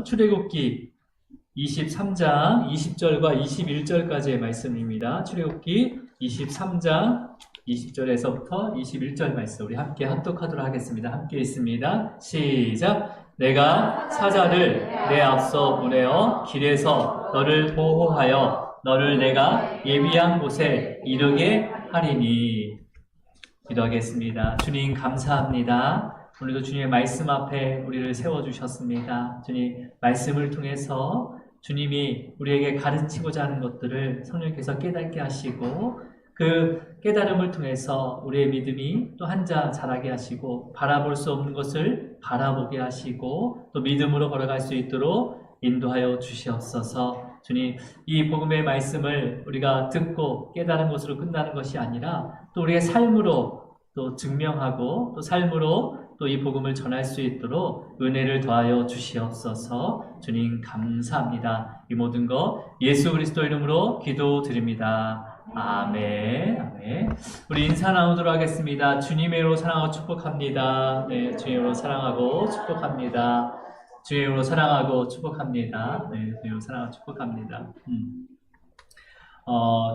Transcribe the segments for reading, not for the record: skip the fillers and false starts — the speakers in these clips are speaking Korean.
출애굽기 23장 20절과 21절까지의 말씀입니다. 출애굽기 23장 20절에서부터 21절 말씀 우리 함께 합독하도록 하겠습니다. 함께 있습니다. 시작. 내가 사자를 내 앞서 보내어 길에서 너를 보호하여 너를 내가 예비한 곳에 이르게 하리니. 기도하겠습니다. 주님 감사합니다. 오늘도 주님의 말씀 앞에 우리를 세워주셨습니다. 주님, 말씀을 통해서 주님이 우리에게 가르치고자 하는 것들을 성령께서 깨닫게 하시고 그 깨달음을 통해서 우리의 믿음이 또 한자 자라게 하시고 바라볼 수 없는 것을 바라보게 하시고 또 믿음으로 걸어갈 수 있도록 인도하여 주시옵소서. 주님, 이 복음의 말씀을 우리가 듣고 깨달은 것으로 끝나는 것이 아니라 또 우리의 삶으로 또 증명하고 또 삶으로 또 이 복음을 전할 수 있도록 은혜를 더하여 주시옵소서. 주님 감사합니다. 이 모든 것 예수 그리스도 이름으로 기도드립니다. 아멘. 아멘. 우리 인사 나누도록 하겠습니다. 주님의 이름으로 사랑하고 축복합니다. 네, 주님의 이름으로 사랑하고 축복합니다. 주님의 이름으로 사랑하고 축복합니다. 네, 주님의 이름으로 사랑하고 축복합니다.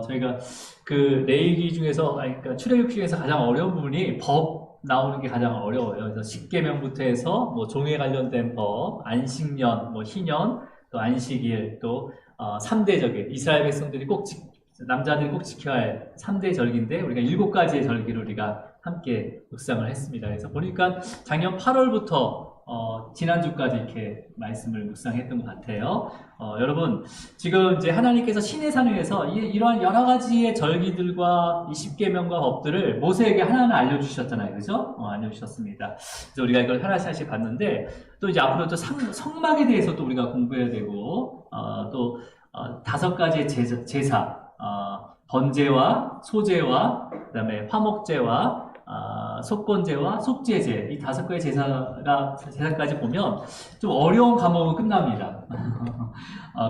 저희가 그 레위기 중에서, 그러니까 출애굽기 중에서 가장 어려운 부분이 법 나오는 게 가장 어려워요. 그래서 십계명부터 해서 뭐 종에 관련된 법, 안식년, 뭐 희년, 또 안식일, 또 3대 절기, 이스라엘 백성들이 남자들이 꼭 지켜야 할 3대 절기인데 우리가 7가지의 절기를 우리가 함께 묵상을 했습니다. 그래서 보니까 작년 8월부터 지난주까지 이렇게 말씀을 묵상했던 것 같아요. 여러분, 지금 이제 하나님께서 신의 산에서 이러한 여러 가지의 절기들과 이 십계명과 법들을 모세에게 하나하나 알려주셨잖아요. 그죠? 알려주셨습니다. 그래서 우리가 이걸 하나씩 봤는데, 또 이제 앞으로 또 성막에 대해서 또 우리가 공부해야 되고, 또 5가지의 제사, 번제와 소제와, 그 다음에 화목제와, 속건제와 속죄제, 이 5가지 제사까지 보면 좀 어려운 과목은 끝납니다.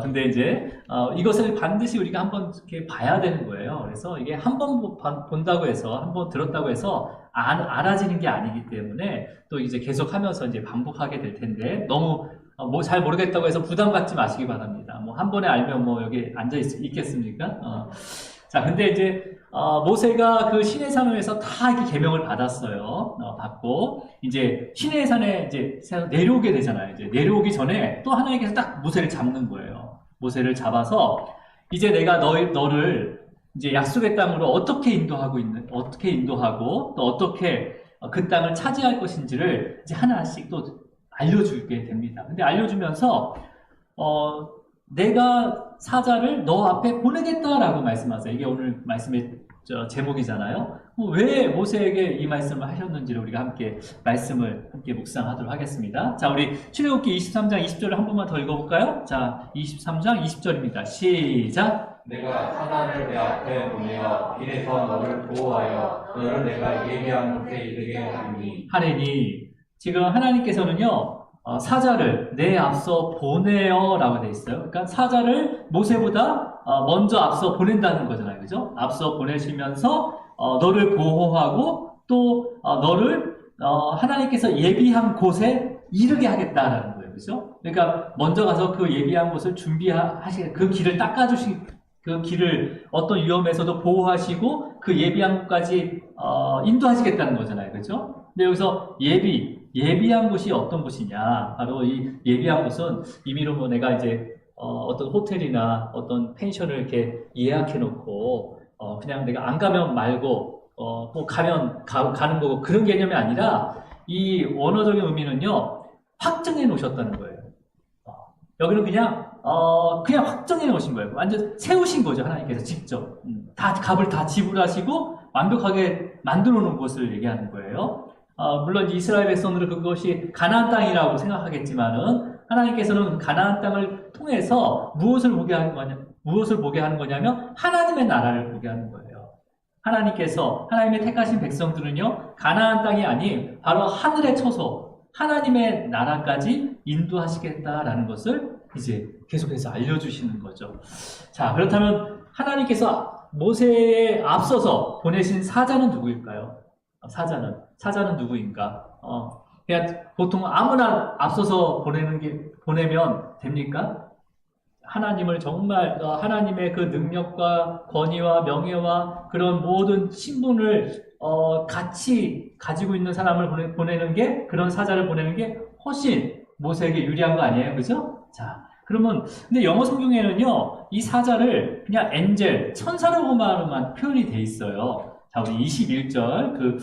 근데 이제 이것을 반드시 우리가 한번 이렇게 봐야 되는 거예요. 그래서 이게 한번 본다고 해서, 한번 들었다고 해서 알아지는 게 아니기 때문에 또 이제 계속 하면서 이제 반복하게 될 텐데, 너무 뭐 잘 모르겠다고 해서 부담 갖지 마시기 바랍니다. 뭐 한 번에 알면 뭐 여기 앉아 있겠습니까? 자, 근데 이제 모세가 그 시내 산에서 다 이렇게 계명을 받았어요. 받고 이제 시내 산에 이제 내려오게 되잖아요. 이제 내려오기 전에 또 하나님께서 딱 모세를 잡는 거예요. 모세를 잡아서 이제 내가 너를 이제 약속의 땅으로 어떻게 인도하고 또 어떻게 그 땅을 차지할 것인지를 이제 하나씩 또 알려주게 됩니다. 근데 알려주면서 내가 사자를 너 앞에 보내겠다라고 말씀하세요. 이게 오늘 말씀의 제목이잖아요. 왜 모세에게 이 말씀을 하셨는지를 우리가 말씀을 함께 묵상하도록 하겠습니다. 자, 우리 출애굽기 23장 20절을 한 번만 더 읽어볼까요? 자, 23장 20절입니다. 시작. 내가 사자를 내 앞에 보내어 길에서 너를 보호하여 너를 내가 예비한 곳에 이르게 하리니. 지금 하나님께서는요, 사자를 내 앞서 보내어 라고 되어 있어요. 그러니까 사자를 모세보다 먼저 앞서 보낸다는 거잖아요. 그죠? 앞서 보내시면서 너를 보호하고 또 너를 하나님께서 예비한 곳에 이르게 하겠다라는 거예요. 그죠? 그러니까 먼저 가서 그 예비한 곳을 그 길을 그 길을 어떤 위험에서도 보호하시고 그 예비한 곳까지 인도하시겠다는 거잖아요. 그죠? 근데 여기서 예비한 곳이 어떤 곳이냐? 바로 이 예비한 곳은 임의로 뭐 내가 이제 어떤 호텔이나 어떤 펜션을 이렇게 예약해 놓고 그냥 내가 안 가면 말고 뭐 가면 가는 거고, 그런 개념이 아니라 이 원어적인 의미는요, 확정해 놓으셨다는 거예요. 여기는 그냥 확정해 놓으신 거예요. 완전 세우신 거죠. 하나님께서 직접 값을 다 지불하시고 완벽하게 만들어 놓은 곳을 얘기하는 거예요. 물론 이스라엘 백성들은 그것이 가나안 땅이라고 생각하겠지만은, 하나님께서는 가나안 땅을 통해서 무엇을 보게 하는 거냐면 하나님의 나라를 보게 하는 거예요. 하나님의 택하신 백성들은요, 가나안 땅이 아닌 바로 하늘의 처소, 하나님의 나라까지 인도하시겠다라는 것을 이제 계속해서 알려주시는 거죠. 자, 그렇다면 하나님께서 모세에 앞서서 보내신 사자는 누구일까요? 사자는 누구인가? 그냥 보통 아무나 앞서서 보내면 됩니까? 하나님을 정말 하나님의 그 능력과 권위와 명예와 그런 모든 신분을 같이 가지고 있는 사람을 보내는 게, 그런 사자를 보내는 게 훨씬 모세에게 유리한 거 아니에요, 그죠? 자, 그러면 근데 영어 성경에는요 이 사자를 그냥 엔젤, 천사로만 표현이 돼 있어요. 자, 우리 21절 그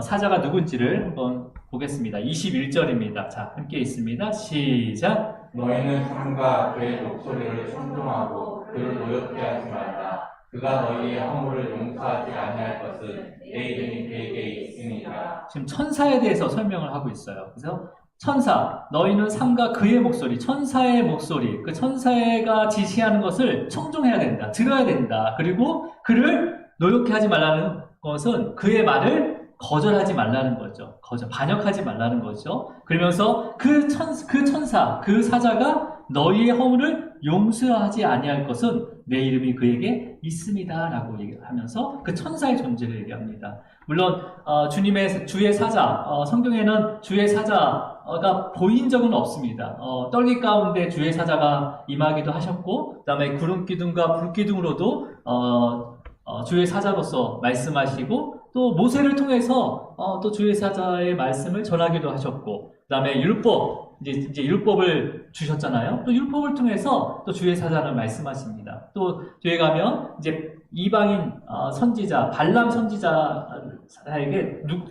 사자가 누군지를 한번 보겠습니다. 21절입니다. 자, 함께 있습니다. 시작. 너희는 삼가 그의 목소리를 순종하고 그를 노엽게 하지 말라. 그가 너희의 허물을 용서하지 아니할 것은 내 이름이 그에게 있으니라. 지금 천사에 대해서 설명을 하고 있어요. 그래서 천사, 너희는 삼가 그의 목소리, 천사의 목소리, 그 천사가 지시하는 것을 청종해야 된다, 들어야 된다. 그리고 그를 노엽게 하지 말라는 것은 그의 말을 거절하지 말라는 거죠. 반역하지 말라는 거죠. 그러면서 그 천사, 그 사자가 너희의 허물을 용서하지 아니할 것은 내 이름이 그에게 있습니다. 라고 얘기하면서 그 천사의 존재를 얘기합니다. 물론 주의 사자, 성경에는 주의 사자가 보인 적은 없습니다. 떨기 가운데 주의 사자가 임하기도 하셨고, 그 다음에 구름 기둥과 불 기둥으로도 주의 사자로서 말씀하시고, 또 모세를 통해서 또 주의 사자의 말씀을 전하기도 하셨고, 그 다음에 율법, 이제 율법을 주셨잖아요. 또 율법을 통해서 또 주의 사자를 말씀하십니다. 또 뒤에 가면 이제 이방인 선지자, 발람 선지자에게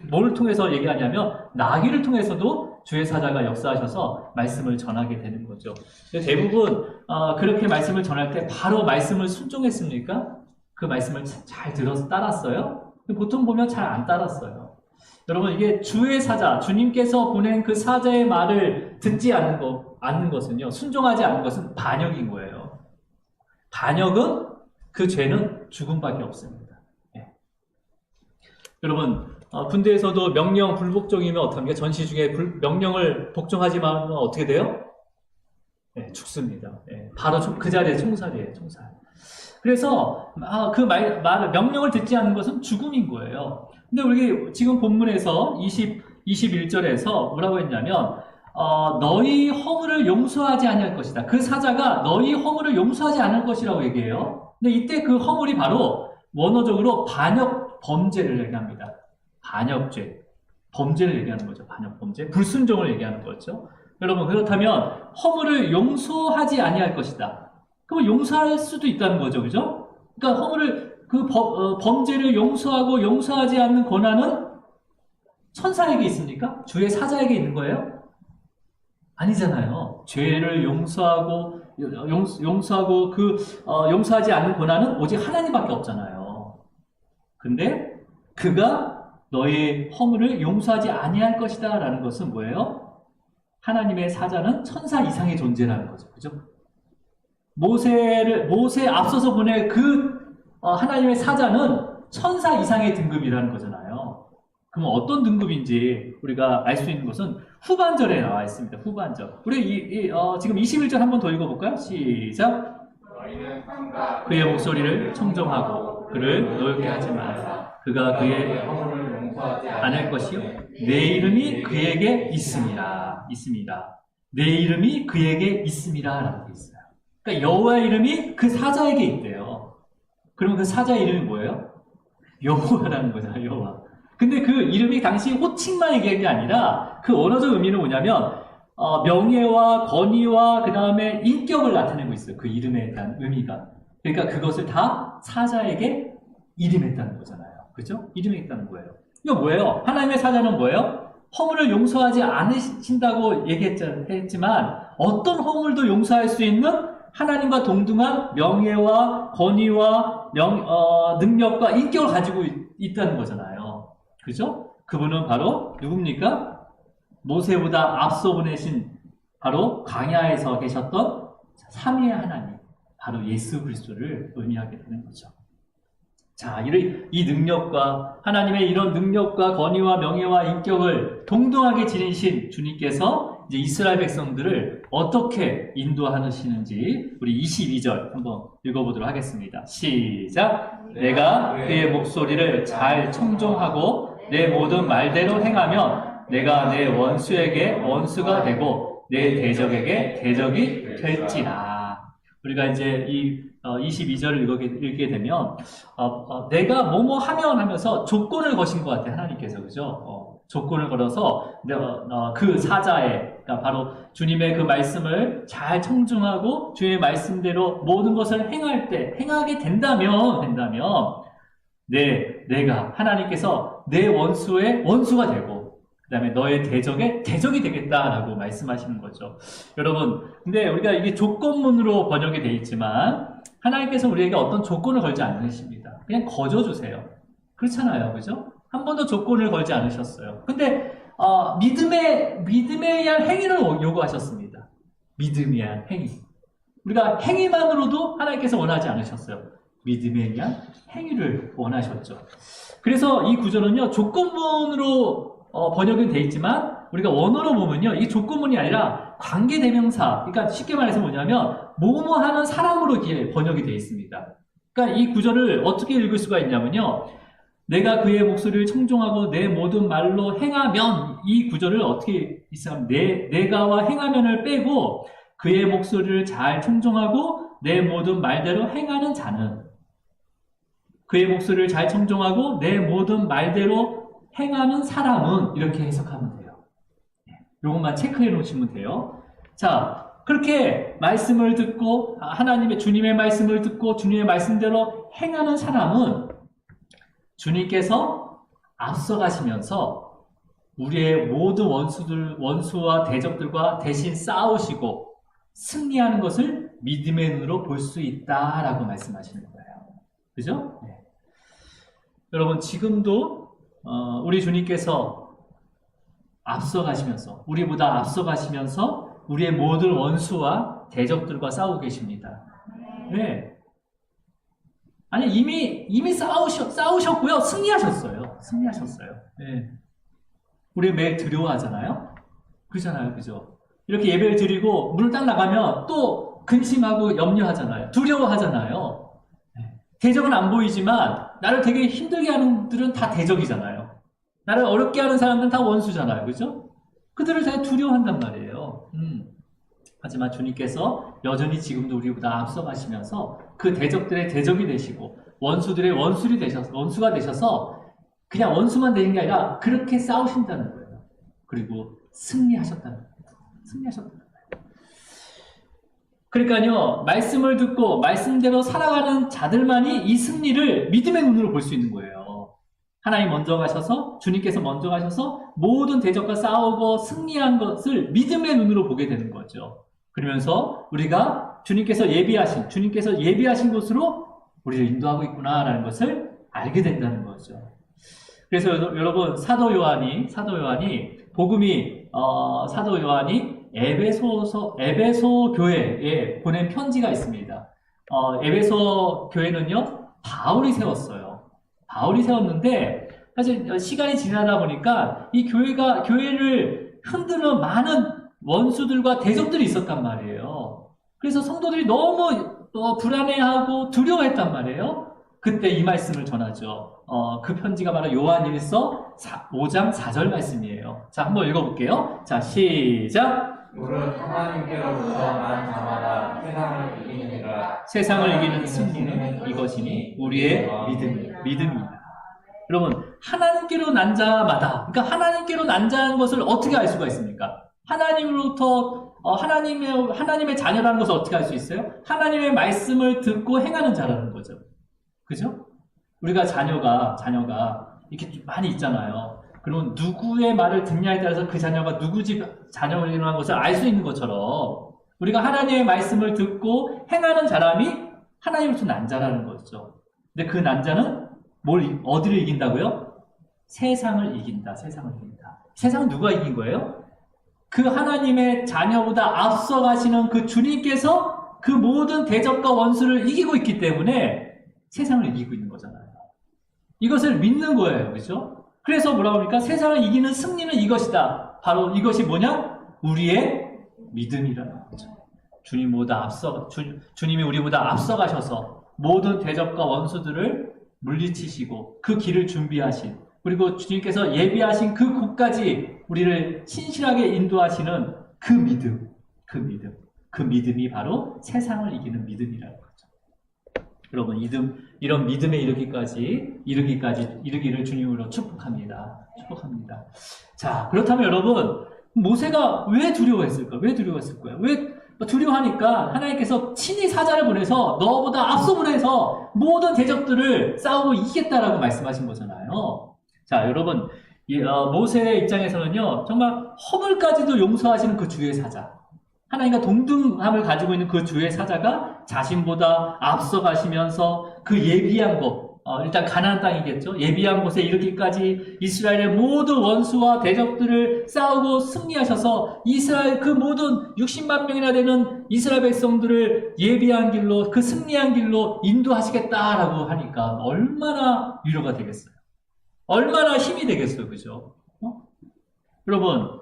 뭘 통해서 얘기하냐면 나귀를 통해서도 주의 사자가 역사하셔서 말씀을 전하게 되는 거죠. 대부분 그렇게 말씀을 전할 때 바로 말씀을 순종했습니까? 그 말씀을 잘 들어서 따랐어요? 보통 보면 잘 안 따랐어요. 여러분, 이게 주의 사자, 주님께서 보낸 그 사자의 말을 듣지 않는 것은요, 순종하지 않는 것은 반역인 거예요. 반역은 그 죄는 죽음밖에 없습니다. 네. 여러분, 군대에서도 명령 불복종이면 어떻게 합니까? 전시 중에 명령을 복종하지 말면 어떻게 돼요? 네, 죽습니다. 네, 바로 그 자리에 총살이에요, 총살. 그래서 그 명령을 듣지 않는 것은 죽음인 거예요. 근데 우리 지금 본문에서 21절에서 뭐라고 했냐면 너희 허물을 용서하지 아니할 것이다. 그 사자가 너희 허물을 용서하지 않을 것이라고 얘기해요. 근데 이때 그 허물이 바로 원어적으로 반역 범죄를 얘기합니다. 반역죄, 범죄를 얘기하는 거죠. 반역 범죄, 불순종을 얘기하는 거죠. 여러분, 그렇다면 허물을 용서하지 아니할 것이다. 그럼 용서할 수도 있다는 거죠, 그죠? 그러니까 허물을 범죄를 용서하고 용서하지 않는 권한은 천사에게 있습니까? 주의 사자에게 있는 거예요? 아니잖아요. 죄를 용서하고 용서하지 않는 권한은 오직 하나님밖에 없잖아요. 근데 그가 너의 허물을 용서하지 아니할 것이다라는 것은 뭐예요? 하나님의 사자는 천사 이상의 존재라는 거죠, 그죠? 모세 앞서서 보낼 하나님의 사자는 천사 이상의 등급이라는 거잖아요. 그럼 어떤 등급인지 우리가 알 수 있는 것은 후반절에 나와 있습니다. 후반절. 우리 지금 21절 한번 더 읽어볼까요? 시작. 그의 목소리를 청정하고 그를 노엽게 하지 마라. 그가 그의 허물을 용서하지 않을 것이요. 내 이름이 그에게 있습니다. 내 이름이 그에게 있습니다. 라고 되어 있어요. 그러니까 여호와의 이름이 그 사자에게 있대요. 그럼 그 사자의 이름이 뭐예요? 여호와라는 거잖아요, 여호와. 근데 그 이름이 당시 호칭만 얘기한 게 아니라 그 언어적 의미는 뭐냐면 명예와 권위와 그 다음에 인격을 나타내고 있어요. 그 이름에 대한 의미가. 그러니까 그것을 다 사자에게 이름했다는 거잖아요. 그죠? 이름했다는 거예요. 이거 뭐예요? 하나님의 사자는 뭐예요? 허물을 용서하지 않으신다고 얘기했지만 어떤 허물도 용서할 수 있는 하나님과 동등한 명예와 권위와 능력과 인격을 가지고 있다는 거잖아요. 그죠? 그분은 바로 누굽니까? 모세보다 앞서 보내신 바로 광야에서 계셨던 삼위의 하나님, 바로 예수 그리스도를 의미하게 되는 거죠. 자, 이 능력과 하나님의 이런 능력과 권위와 명예와 인격을 동등하게 지니신 주님께서 이제 이스라엘 백성들을 어떻게 인도하시는지 우리 22절 한번 읽어보도록 하겠습니다. 시작! 내가 그의 목소리를 잘 청종하고 내 모든 말대로 행하면 내가 내 원수에게 원수가 되고 내 대적에게 대적이 될지라. 우리가 이제 이 22절을 읽게 되면 내가 뭐뭐 하면 하면서 조건을 거신 것 같아요. 하나님께서. 그죠? 조건을 걸어서 그 사자의, 그러니까 바로 주님의 그 말씀을 잘 청중하고 주님의 말씀대로 모든 것을 행하게 된다면 내가 하나님께서 내 원수의 원수가 되고 그 다음에 너의 대적의 대적이 되겠다라고 말씀하시는 거죠. 여러분, 근데 우리가 이게 조건문으로 번역이 되어 있지만 하나님께서 우리에게 어떤 조건을 걸지 않으십니다. 그냥 거저주세요. 그렇잖아요. 그죠? 한 번도 조건을 걸지 않으셨어요. 근데 믿음에 의한 행위를 요구하셨습니다. 믿음에 의한 행위. 우리가 행위만으로도 하나님께서 원하지 않으셨어요. 믿음에 의한 행위를 원하셨죠. 그래서 이 구절은요, 조건문으로 번역이 되어 있지만 우리가 원어로 보면요, 이게 조건문이 아니라 관계대명사, 그러니까 쉽게 말해서 뭐냐면 뭐뭐 하는 사람으로 번역이 되어 있습니다. 그러니까 이 구절을 어떻게 읽을 수가 있냐면요, 내가 그의 목소리를 청종하고 내 모든 말로 행하면, 이 구절을 어떻게 있으면 내가와 행하면을 빼고 그의 목소리를 잘 청종하고 내 모든 말대로 행하는 자는, 그의 목소리를 잘 청종하고 내 모든 말대로 행하는 사람은, 이렇게 해석하면 돼요. 이것만 체크해 놓으시면 돼요. 자, 그렇게 말씀을 듣고 주님의 말씀을 듣고 주님의 말씀대로 행하는 사람은 주님께서 앞서가시면서 우리의 모든 원수와 대적들과 대신 싸우시고 승리하는 것을 믿음의 눈으로 볼 수 있다라고 말씀하시는 거예요. 그죠? 네. 여러분, 지금도 우리 주님께서 앞서가시면서, 우리보다 앞서가시면서 우리의 모든 원수와 대적들과 싸우고 계십니다. 네. 아니, 이미 싸우셨고요. 승리하셨어요. 네. 우리 매일 두려워하잖아요. 그렇잖아요. 그죠? 이렇게 예배를 드리고 문을 딱 나가면 또 근심하고 염려하잖아요. 두려워하잖아요. 네. 대적은 안 보이지만 나를 되게 힘들게 하는 분들은 다 대적이잖아요. 나를 어렵게 하는 사람들은 다 원수잖아요. 그죠? 그들을 다 두려워한단 말이에요. 하지만 주님께서 여전히 지금도 우리보다 앞서가시면서 그 대적들의 대적이 되시고 원수들의 원수가 되셔서 그냥 원수만 되는 게 아니라 그렇게 싸우신다는 거예요. 그리고 승리하셨다는 거예요. 그러니까요, 말씀을 듣고 말씀대로 살아가는 자들만이 이 승리를 믿음의 눈으로 볼 수 있는 거예요. 하나님 먼저 가셔서, 주님께서 먼저 가셔서 모든 대적과 싸우고 승리한 것을 믿음의 눈으로 보게 되는 거죠. 그러면서 우리가 주님께서 예비하신 곳으로 우리를 인도하고 있구나라는 것을 알게 된다는 거죠. 그래서 여러분, 사도 요한이 에베소 교회에 보낸 편지가 있습니다. 에베소 교회는요, 바울이 세웠는데, 사실 시간이 지나다 보니까 이 교회를 흔드는 많은 원수들과 대적들이 있었단 말이에요. 그래서 성도들이 너무 불안해하고 두려워했단 말이에요. 그때 이 말씀을 전하죠. 그 편지가 바로 요한일서 5장 4절 말씀이에요. 자, 한번 읽어볼게요. 자, 시작. 무릇 하나님께로부터 난 자마다 세상을 이기느니라. 세상을 이기는 승리는 이것이니 우리의 믿음입니다. 여러분, 하나님께로 난 자마다, 그러니까 하나님께로 난 자인 것을 어떻게 알 수가 있습니까? 하나님으로부터 하나님의 자녀라는 것을 어떻게 알 수 있어요? 하나님의 말씀을 듣고 행하는 자라는 거죠. 그죠? 우리가 자녀가 이렇게 많이 있잖아요. 그러면 누구의 말을 듣냐에 따라서 그 자녀가 누구 집 자녀라는 것을 알 수 있는 것처럼 우리가 하나님의 말씀을 듣고 행하는 사람이 하나님으로부터 난 자라는 거죠. 근데 그 난 자는 어디를 이긴다고요? 세상을 이긴다. 세상은 누가 이긴 거예요? 그 하나님의 자녀보다 앞서가시는 그 주님께서 그 모든 대적과 원수를 이기고 있기 때문에 세상을 이기고 있는 거잖아요. 이것을 믿는 거예요. 그렇죠? 그래서 뭐라고 하니까 세상을 이기는 승리는 이것이다. 바로 이것이 뭐냐? 우리의 믿음이라는 거죠. 주님이 우리보다 앞서가셔서 모든 대적과 원수들을 물리치시고 그 길을 준비하신 그리고 주님께서 예비하신 그 곳까지 우리를 신실하게 인도하시는 그 믿음, 그 믿음이 바로 세상을 이기는 믿음이라는 거죠. 여러분, 이런 믿음에 이르기를 주님으로 축복합니다. 축복합니다. 자, 그렇다면 여러분, 모세가 왜 두려워했을까? 왜 두려워했을까요? 왜 두려워하니까 하나님께서 친히 사자를 보내서 너보다 앞서 보내서 모든 대적들을 싸우고 이기겠다라고 말씀하신 거잖아요. 자, 여러분, 모세의 입장에서는요, 정말 허물까지도 용서하시는 그 주의 사자. 하나님과 동등함을 가지고 있는 그 주의 사자가 자신보다 앞서 가시면서 그 예비한 곳, 일단 가나안 땅이겠죠. 예비한 곳에 이르기까지 이스라엘의 모든 원수와 대적들을 싸우고 승리하셔서 이스라엘 그 모든 60만 명이나 되는 이스라엘 백성들을 예비한 길로, 그 승리한 길로 인도하시겠다라고 하니까 얼마나 위로가 되겠어요. 얼마나 힘이 되겠어요. 그죠? 여러분,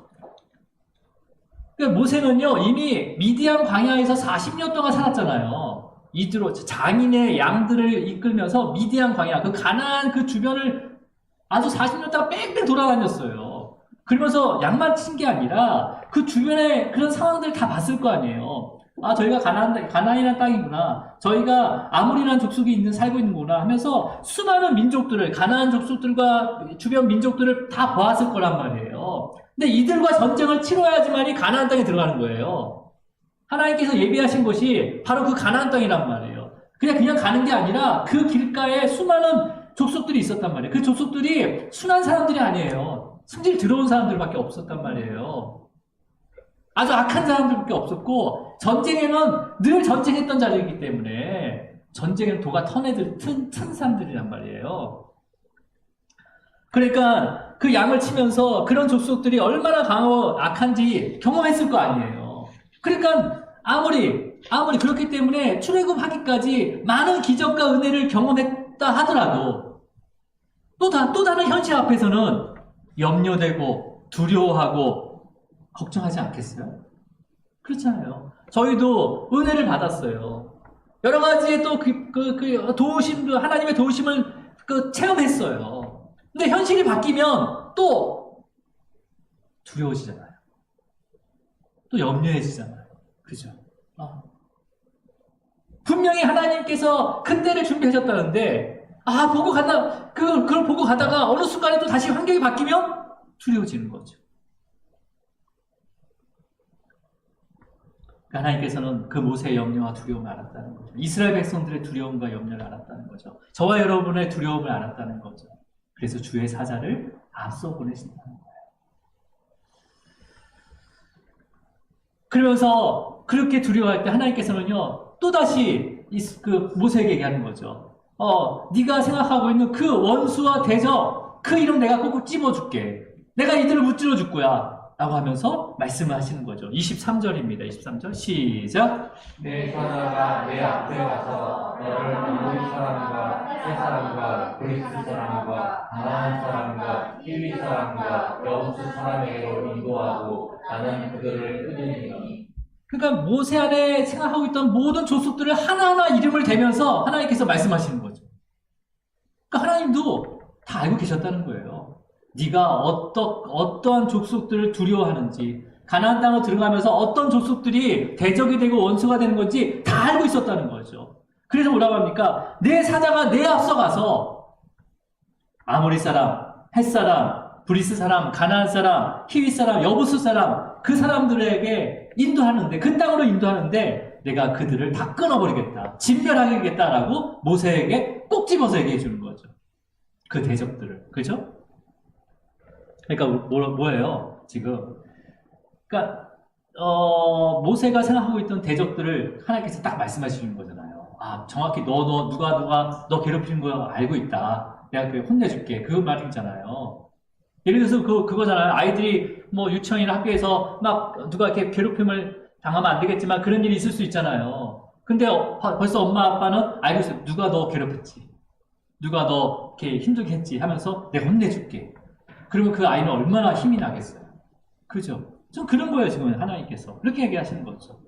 모세는요, 이미 미디안 광야에서 40년 동안 살았잖아요. 이드로 장인의 양들을 이끌면서 미디안 광야, 그 가나안 그 주변을 아주 40년 동안 뺑뺑 돌아다녔어요. 그러면서 양만 친 게 아니라 그 주변에 그런 상황들을 다 봤을 거 아니에요. 아, 저희가 가나안이라는 땅이구나. 저희가 아모리라는 족속이 살고 있는구나 하면서 수많은 민족들을, 가나안 족속들과 주변 민족들을 다 보았을 거란 말이에요. 근데 이들과 전쟁을 치러야지만이 가나안 땅에 들어가는 거예요. 하나님께서 예비하신 곳이 바로 그 가나안 땅이란 말이에요. 그냥 가는 게 아니라 그 길가에 수많은 족속들이 있었단 말이에요. 그 족속들이 순한 사람들이 아니에요. 승질 들어온 사람들밖에 없었단 말이에요. 아주 악한 사람들밖에 없었고, 전쟁에는 늘 전쟁했던 자리이기 때문에 전쟁에는 도가 튼 사람들이란 말이에요. 그러니까 그 양을 치면서 그런 족속들이 얼마나 강하고 악한지 경험했을 거 아니에요. 그러니까 아무리 그렇기 때문에 출애굽하기까지 많은 기적과 은혜를 경험했다 하더라도 또 다른 현실 앞에서는 염려되고 두려워하고 걱정하지 않겠어요? 그렇잖아요. 저희도 은혜를 받았어요. 여러 가지의 또 도우심도, 하나님의 도우심을 체험했어요. 근데 현실이 바뀌면 또 두려워지잖아요. 또 염려해지잖아요. 그죠? 분명히 하나님께서 큰 때를 준비하셨다는데, 그걸 보고 가다가 어느 순간에 또 다시 환경이 바뀌면 두려워지는 거죠. 하나님께서는 그 모세의 염려와 두려움을 알았다는 거죠. 이스라엘 백성들의 두려움과 염려를 알았다는 거죠. 저와 여러분의 두려움을 알았다는 거죠. 그래서 주의 사자를 앞서 보내신다는 거예요. 그러면서 그렇게 두려워할 때 하나님께서는요, 또다시 그 모세에게 얘기하는 거죠. 네가 생각하고 있는 그 원수와 대적, 그 이름 내가 꼭꼭 찝어줄게. 내가 이들을 무찔러 줄 거야. 라고 하면서 말씀을 하시는 거죠. 23절입니다. 23절 시작. 내 사자가 내 앞에 가서 너를 아모리 사람과 세 사람과 그리스 사람과 가나안 사람과 히위 사람과 여부스 사람에게로 인도하고 나는 그들을 끊으리니. 그러니까 모세 안에 생각하고 있던 모든 족속들을 하나하나 이름을 대면서 하나님께서 말씀하시는 거죠. 그러니까 하나님도 다 알고 계셨다는 거예요. 네가 어떠한 족속들을 두려워하는지, 가나안 땅으로 들어가면서 어떤 족속들이 대적이 되고 원수가 되는 건지 다 알고 있었다는 거죠. 그래서 뭐라고 합니까? 내 사자가 내 앞서 가서 아모리 사람, 헷 사람, 브리스 사람, 가나안 사람, 히위 사람, 여부스 사람, 그 사람들에게 인도하는데, 그 땅으로 인도하는데 내가 그들을 다 끊어버리겠다, 진멸하겠다라고 모세에게 꼭 집어서 얘기해 주는 거죠. 그 대적들을. 그죠? 그러니까 뭐예요? 지금 그러니까 모세가 생각하고 있던 대적들을 하나님께서 딱 말씀하시는 거잖아요. 정확히 누가 너 괴롭히는 거 알고 있다. 내가 혼내줄게. 그 말이잖아요. 예를 들어서 그거잖아요. 아이들이 뭐 유치원이나 학교에서 막 누가 이렇게 괴롭힘을 당하면 안 되겠지만 그런 일이 있을 수 있잖아요. 근데 벌써 엄마 아빠는 알고 있어요. 누가 너 괴롭혔지, 누가 너 이렇게 힘들게 했지 하면서 내가 혼내줄게. 그러면 그 아이는 얼마나 힘이 나겠어요. 그죠? 좀 그런 거예요, 지금 하나님께서. 그렇게 얘기하시는 거죠.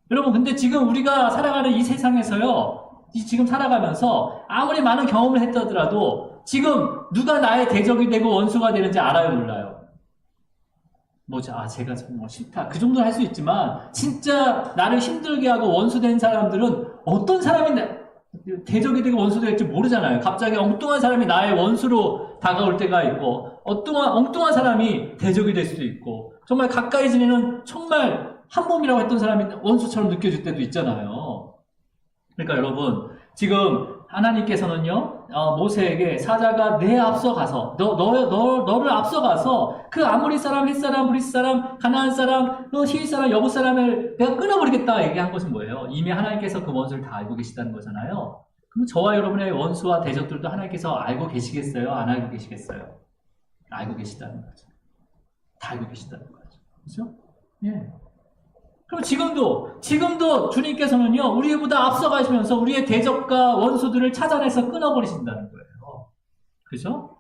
여러분, 근데 지금 우리가 살아가는 이 세상에서요, 지금 살아가면서 아무리 많은 경험을 했다더라도 지금 누가 나의 대적이 되고 원수가 되는지 알아요, 몰라요? 뭐지? 제가 정말 싫다. 그 정도는 할 수 있지만, 진짜 나를 힘들게 하고 원수된 사람들은 어떤 사람이 대적이 되고 원수가 될지 모르잖아요. 갑자기 엉뚱한 사람이 나의 원수로 다가올 때가 있고, 엉뚱한 사람이 대적이 될 수도 있고, 정말 가까이 지내는 정말 한 몸이라고 했던 사람이 원수처럼 느껴질 때도 있잖아요. 그러니까 여러분, 지금 하나님께서는요, 모세에게 사자가 내 앞서 가서, 너를 앞서 가서, 그 아모리 사람, 헷 사람, 브리스 사람, 가나안 사람, 히윗 사람, 여부 사람을 내가 끊어버리겠다 얘기한 것은 뭐예요? 이미 하나님께서 그 원수를 다 알고 계시다는 거잖아요. 그럼 저와 여러분의 원수와 대적들도 하나님께서 알고 계시겠어요? 안 알고 계시겠어요? 알고 계시다는 거죠. 다 알고 계시다는 거죠. 그렇죠? 예. 그럼 지금도 주님께서는요, 우리보다 앞서가시면서 우리의 대적과 원수들을 찾아내서 끊어버리신다는 거예요. 그죠?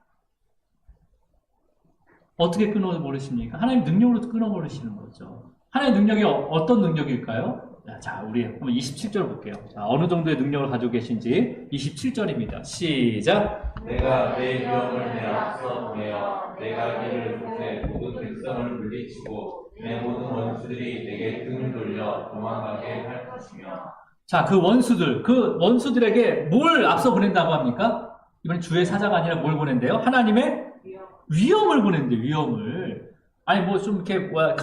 어떻게 끊어버리십니까? 하나님 능력으로 끊어버리시는 거죠. 하나님의 능력이 어떤 능력일까요? 자, 우리 한번 27절 볼게요. 자, 어느 정도의 능력을 가지고 계신지 27절입니다. 시작! 내가 내 위엄을 내 앞서 보내어 내가 이를 곳에 모든 백성을 물리치고 내 모든 원수들이 내게 등을 돌려 도망가게 할 것이며. 자, 그 원수들에게 뭘 앞서 보낸다고 합니까? 이번엔 주의 사자가 아니라 뭘 보낸대요? 하나님의 위엄을 보낸대요, 위엄을. 아니, 뭐 좀 이렇게, 더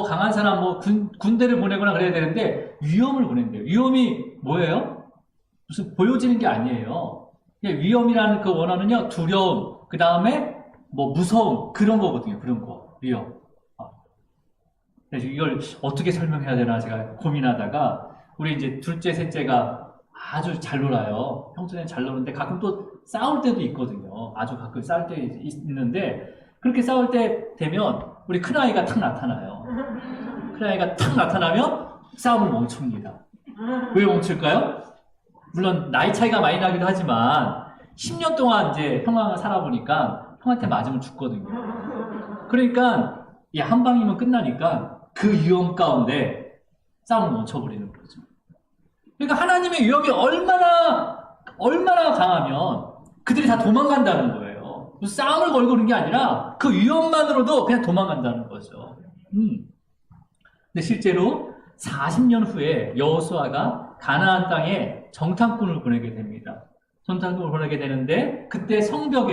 강한 사람, 뭐 군대를 보내거나 그래야 되는데, 위엄을 보낸대요. 위엄이 뭐예요? 무슨 보여지는 게 아니에요. 위엄이라는 그 원어는요, 두려움, 그 다음에 뭐 무서움, 그런 거거든요, 그런 거. 위엄. 그래서 이걸 어떻게 설명해야 되나 제가 고민하다가, 우리 이제 둘째, 셋째가 아주 잘 놀아요. 평소에는 잘 노는데 가끔 또 싸울 때도 있거든요. 아주 가끔 싸울 때 있는데, 그렇게 싸울 때 되면 우리 큰아이가 탁 나타나요. 큰아이가 탁 나타나면 싸움을 멈춥니다. 왜 멈출까요? 물론 나이 차이가 많이 나기도 하지만 10년 동안 이제 형아가 살아보니까 형한테 맞으면 죽거든요. 그러니까 한 방이면 끝나니까 그 위험 가운데 싸움을 멈춰버리는 거죠. 그러니까 하나님의 위험이 얼마나 강하면 그들이 다 도망간다는 거예요. 싸움을 걸고 그런 게 아니라 그 위험만으로도 그냥 도망간다는 거죠. 근데 실제로 40년 후에 여호수아가 가나안 땅에 정탐꾼을 보내게 됩니다. 정탐꾼을 보내게 되는데 그때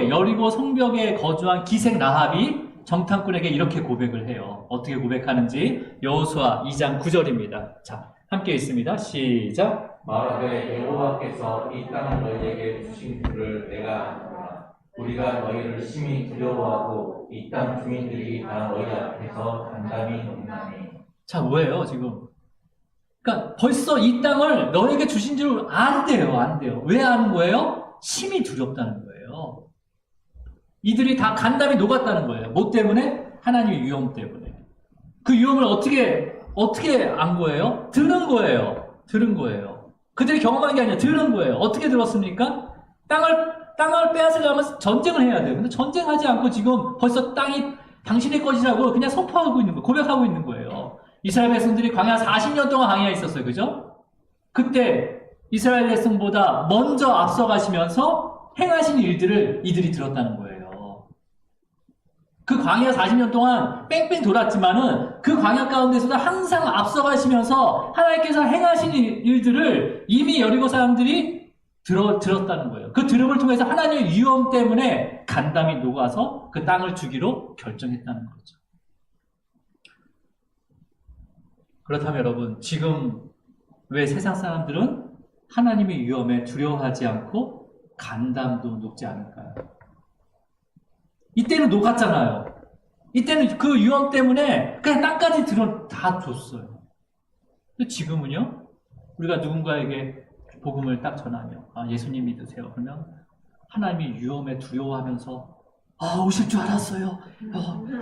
여리고 성벽에 거주한 기생 라합이 정탐꾼에게 이렇게 고백을 해요. 어떻게 고백하는지 여호수아 2장 9절입니다. 자, 함께 읽습니다. 시작. 말하되 여호와께서 이 땅을 너희에게 주신 줄을 내가 아노라. 우리가 너희를 심히 두려워하고 이 땅 주민들이 다 너희 앞에서 단단히 논나니. 자, 뭐예요 지금? 그러니까 벌써 이 땅을 너에게 주신 줄 안돼요. 왜 아는 거예요? 심히 두렵다는 거예요. 이들이 다 간담이 녹았다는 거예요. 뭐 때문에? 하나님의 위엄 때문에. 그 위엄을 어떻게 안 거예요? 들은 거예요. 그들이 경험한 게 아니라 들은 거예요. 어떻게 들었습니까? 땅을 빼앗으려면 전쟁을 해야 돼요. 근데 전쟁하지 않고 지금 벌써 땅이 당신의 것이라고 그냥 선포하고 있는 거예요. 고백하고 있는 거예요. 이스라엘 백성들이 광야 40년 동안 광야에 있었어요. 그죠? 그때 이스라엘 백성보다 먼저 앞서가시면서 행하신 일들을 이들이 들었다는 거예요. 그 광야 40년 동안 뺑뺑 돌았지만은 그 광야 가운데서도 항상 앞서가시면서 하나님께서 행하신 일들을 이미 여리고 사람들이 들었다는 거예요. 그 들음을 통해서 하나님의 위엄 때문에 간담이 녹아서 그 땅을 주기로 결정했다는 거죠. 그렇다면 여러분, 지금 왜 세상 사람들은 하나님의 위엄에 두려워하지 않고 간담도 녹지 않을까요? 이때는 녹았잖아요. 이때는 그 위엄 때문에 그냥 땅까지 다 줬어요. 근데 지금은요, 우리가 누군가에게 복음을 딱 전하며 예수님 믿으세요. 그러면 하나님이 위엄에 두려워하면서 오실 줄 알았어요.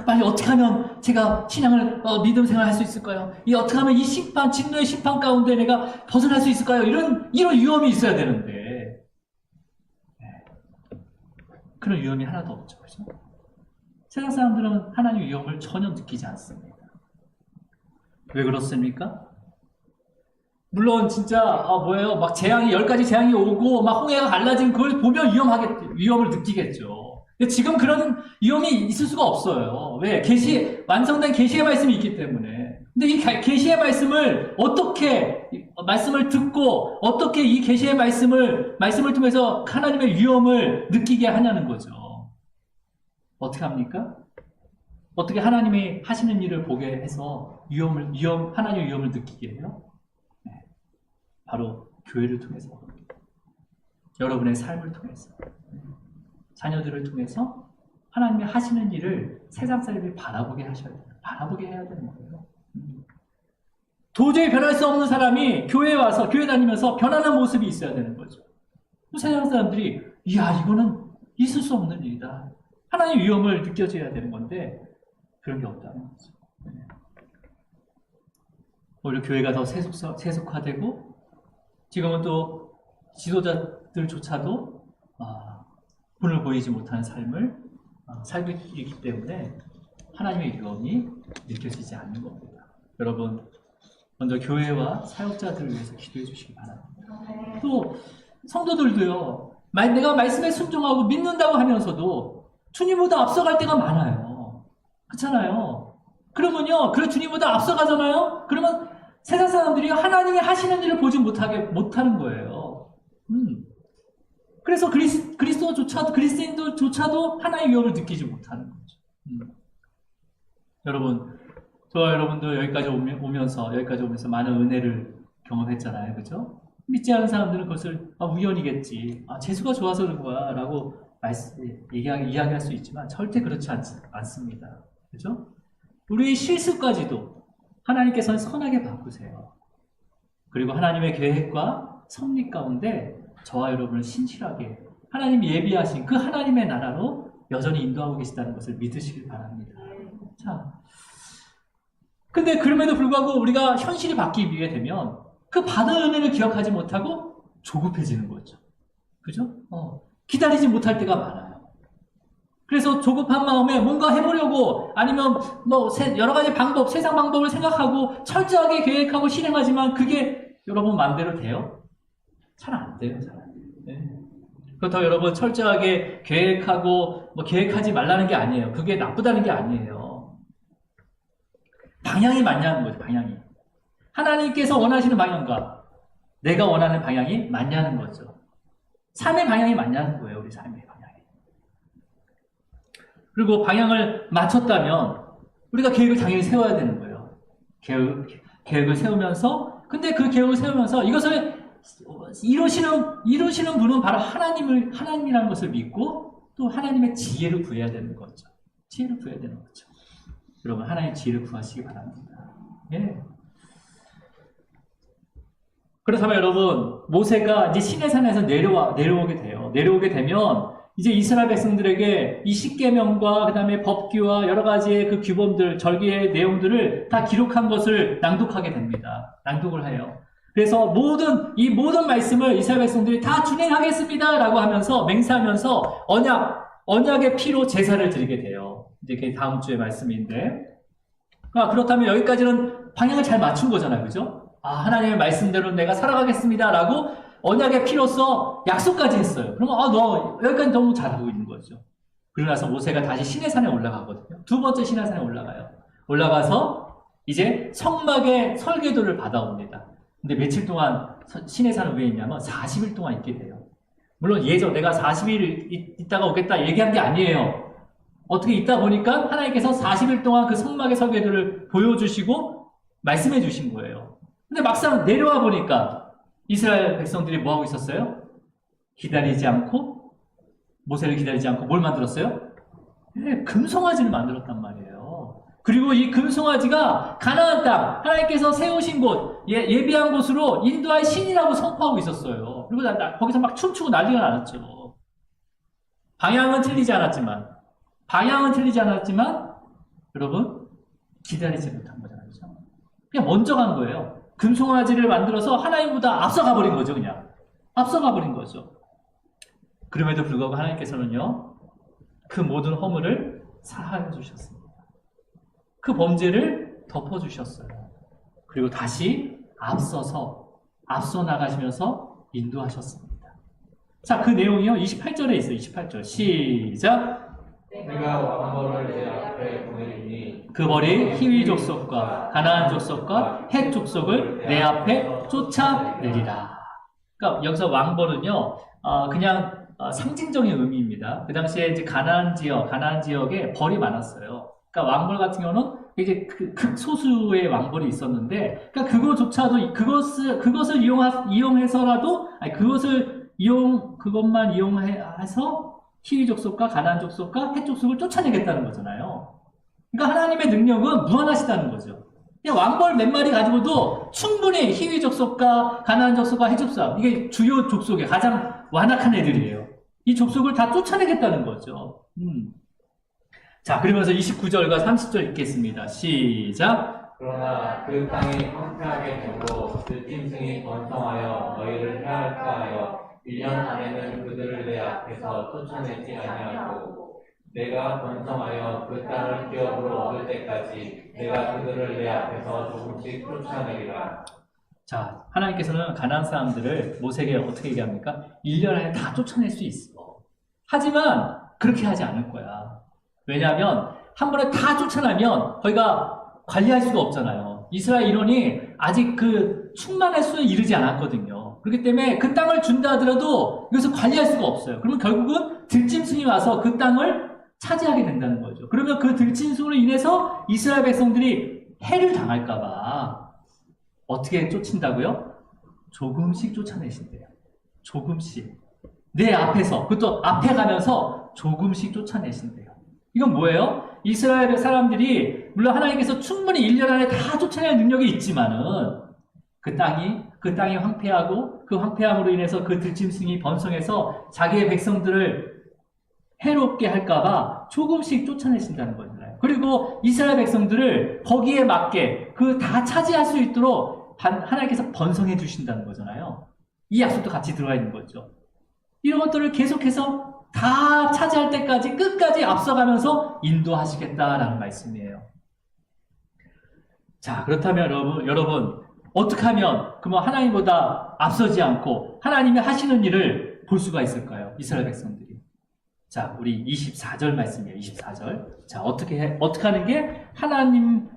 빨리 어떻게 하면 제가 신앙을 믿음 생활할 수 있을까요? 어떻게 하면 이 진노의 심판 가운데 내가 벗어날 수 있을까요? 이런 위엄이 있어야 되는데 그런 위엄이 하나도 없죠. 그렇죠? 세상 사람들은 하나님의 위엄을 전혀 느끼지 않습니다. 왜 그렇습니까? 물론 진짜 뭐예요? 막 재앙이 10가지 재앙이 오고 막 홍해가 갈라진 그걸 보면 위험을 느끼겠죠. 근데 지금 그런 위험이 있을 수가 없어요. 왜? 완성된 계시의 말씀이 있기 때문에. 근데 이 계시의 말씀을 말씀을 듣고 어떻게 이 계시의 말씀을 통해서 하나님의 위험을 느끼게 하냐는 거죠. 어떻게 합니까? 어떻게 하나님이 하시는 일을 보게 해서 하나님의 위험을 느끼게 해요? 네. 바로 교회를 통해서, 여러분의 삶을 통해서, 자녀들을 통해서 하나님이 하시는 일을 세상 사람들이 바라보게 하셔야 돼요. 바라보게 해야 되는 거예요. 도저히 변할 수 없는 사람이 교회에 와서, 교회 다니면서 변하는 모습이 있어야 되는 거죠. 세상 사람들이, 이거는 있을 수 없는 일이다. 하나님의 위험을 느껴져야 되는 건데, 그런 게 없다는 거죠. 오히려 교회가 더 세속화되고, 지금은 또 지도자들조차도 분을 보이지 못하는 삶을 살고 있기 때문에 하나님의 위험이 느껴지지 않는 겁니다. 여러분, 먼저 교회와 사역자들을 위해서 기도해 주시기 바랍니다. 또 성도들도요, 내가 말씀에 순종하고 믿는다고 하면서도 주님보다 앞서갈 때가 많아요. 그렇잖아요. 그러면요, 주님보다 앞서가잖아요. 그러면 세상 사람들이 하나님이 하시는 일을 보지 못하는 거예요. 그래서 그리스도인들조차도 하나의 위협을 느끼지 못하는 거죠. 여러분, 저와 여러분도 여기까지 오면서 많은 은혜를 경험했잖아요. 그죠? 믿지 않은 사람들은 그것을 우연이겠지. 재수가 좋아서 그런 거야. 라고 이야기할 수 있지만 절대 그렇지 않습니다. 그죠? 우리의 실수까지도 하나님께서는 선하게 바꾸세요. 그리고 하나님의 계획과 섭리 가운데 저와 여러분을 신실하게 하나님이 예비하신 그 하나님의 나라로 여전히 인도하고 계시다는 것을 믿으시길 바랍니다. 자, 근데 그럼에도 불구하고 우리가 현실이 바뀌게 되면 그 받은 은혜를 기억하지 못하고 조급해지는 거죠. 그죠? 기다리지 못할 때가 많아요. 그래서 조급한 마음에 뭔가 해보려고 아니면 여러 가지 세상 방법을 생각하고 철저하게 계획하고 실행하지만 그게 여러분 마음대로 돼요? 잘 안 돼요. 잘 안 돼요. 네. 그렇다고 여러분 철저하게 계획하고 계획하지 말라는 게 아니에요. 그게 나쁘다는 게 아니에요. 방향이 맞냐는 거죠. 방향이. 하나님께서 원하시는 방향과 내가 원하는 방향이 맞냐는 거죠. 삶의 방향이 맞냐는 거예요. 우리 삶의 방향이. 그리고 방향을 맞췄다면 우리가 계획을 당연히 세워야 되는 거예요. 계획을 세우면서 근데 그 계획을 세우면서 이것을 이루시는 분은 바로 하나님이라는 것을 믿고 또 하나님의 지혜를 구해야 되는 거죠. 지혜를 구해야 되는 거죠. 여러분, 하나님의 지혜를 구하시기 바랍니다. 예. 그렇다면 여러분, 모세가 이제 시내산에서 내려오게 돼요. 내려오게 되면 이제 이스라엘 백성들에게 이 십계명과 그 다음에 법규와 여러 가지의 그 규범들, 절기의 내용들을 다 기록한 것을 낭독하게 됩니다. 낭독을 해요. 그래서 이 모든 말씀을 이스라엘 백성들이 다 준행하겠습니다 라고 하면서 맹세하면서 언약의 피로 제사를 드리게 돼요. 이제 그게 다음 주의 말씀인데. 그렇다면 여기까지는 방향을 잘 맞춘 거잖아요. 그죠? 하나님의 말씀대로 내가 살아가겠습니다 라고 언약의 피로서 약속까지 했어요. 그러면 너 여기까지 너무 잘하고 있는 거죠. 그러고 나서 모세가 다시 시내산에 올라가거든요. 두 번째 시내산에 올라가요. 올라가서 이제 성막의 설계도를 받아옵니다. 근데 며칠 동안 시내산은 왜 있냐면 40일 동안 있게 돼요. 물론 내가 40일 있다가 오겠다 얘기한 게 아니에요. 어떻게 있다 보니까 하나님께서 40일 동안 그 성막의 설계도를 보여주시고 말씀해 주신 거예요. 근데 막상 내려와 보니까 이스라엘 백성들이 뭐 하고 있었어요? 모세를 기다리지 않고 뭘 만들었어요? 금송아지를 만들었단 말이에요. 그리고 이 금송아지가 가나안 땅, 하나님께서 세우신 곳, 예비한 곳으로 인도할 신이라고 선포하고 있었어요. 그리고 거기서 막 춤추고 난리가 났죠. 방향은 틀리지 않았지만, 여러분, 기다리지 못한 거잖아요. 그냥 먼저 간 거예요. 금송아지를 만들어서 하나님보다 앞서가 버린 거죠, 그냥. 앞서가 버린 거죠. 그럼에도 불구하고 하나님께서는요, 그 모든 허물을 사하여 주셨습니다. 그 범죄를 덮어주셨어요. 그리고 다시 앞서서 앞서 나가시면서 인도하셨습니다. 자, 그 내용이요. 28절에 있어요. 28절. 시작. 내가 왕벌을 내 앞에 보내리니 그 벌이 히위 족속과 가나안 족속과 헷 족속을 내 앞에 쫓아내리라. 그러니까 여기서 왕벌은요, 그냥 상징적인 의미입니다. 그 당시에 이제 가나안 지역에 벌이 많았어요. 그러니까 왕벌 같은 경우는 이제 그 극소수의 왕벌이 있었는데, 그러니까 그거조차도 그것을 이용해서라도, 아니 그것만 이용해서 히위 족속과 가나안 족속과 헷 족속을 쫓아내겠다는 거잖아요. 그러니까 하나님의 능력은 무한하시다는 거죠. 그냥 왕벌 몇 마리 가지고도 충분히 히위 족속과 가나안 족속과 헷 족속, 이게 주요 족속의 가장 완악한 애들이에요. 이 족속을 다 쫓아내겠다는 거죠. 자, 그러면서 29절과 30절 읽겠습니다. 시작. 그러나 그 땅이 황폐하게 되고 들짐승이 번성하여 너희를 해할까 하여 1년 안에는 그들을 내 앞에서 쫓아내지 아니하고 내가 번성하여 그 땅을 기업으로 얻을 때까지 내가 그들을 내 앞에서 조금씩 쫓아내리라. 자, 하나님께서는 가나안 사람들을 모세에게 어떻게 얘기합니까? 1년 안에 다 쫓아낼 수 있어. 하지만 그렇게 하지 않을 거야. 왜냐하면 한 번에 다 쫓아나면 저희가 관리할 수가 없잖아요. 이스라엘 인원이 아직 그 충만할 수에 이르지 않았거든요. 그렇기 때문에 그 땅을 준다 하더라도 이것을 관리할 수가 없어요. 그러면 결국은 들짐승이 와서 그 땅을 차지하게 된다는 거죠. 그러면 그 들짐승으로 인해서 이스라엘 백성들이 해를 당할까봐 어떻게 쫓긴다고요? 조금씩 쫓아내신대요. 조금씩. 내 앞에서, 그것도 앞에 가면서 조금씩 쫓아내신대요. 이건 뭐예요? 이스라엘 사람들이 물론 하나님께서 충분히 1년 안에 다 쫓아낼 능력이 있지만은 그 땅이 황폐하고 그 황폐함으로 인해서 그 들짐승이 번성해서 자기의 백성들을 해롭게 할까봐 조금씩 쫓아내신다는 거잖아요. 그리고 이스라엘 백성들을 거기에 맞게 그 다 차지할 수 있도록 하나님께서 번성해 주신다는 거잖아요. 이 약속도 같이 들어가 있는 거죠. 이런 것들을 계속해서 다 차지할 때까지 끝까지 앞서가면서 인도하시겠다라는 말씀이에요. 자, 그렇다면 여러분 어떻게 하면 그러면 하나님보다 앞서지 않고 하나님이 하시는 일을 볼 수가 있을까요? 이스라엘 백성들이. 자, 우리 24절 말씀이에요. 24절. 자, 어떻게 하는 게 하나님을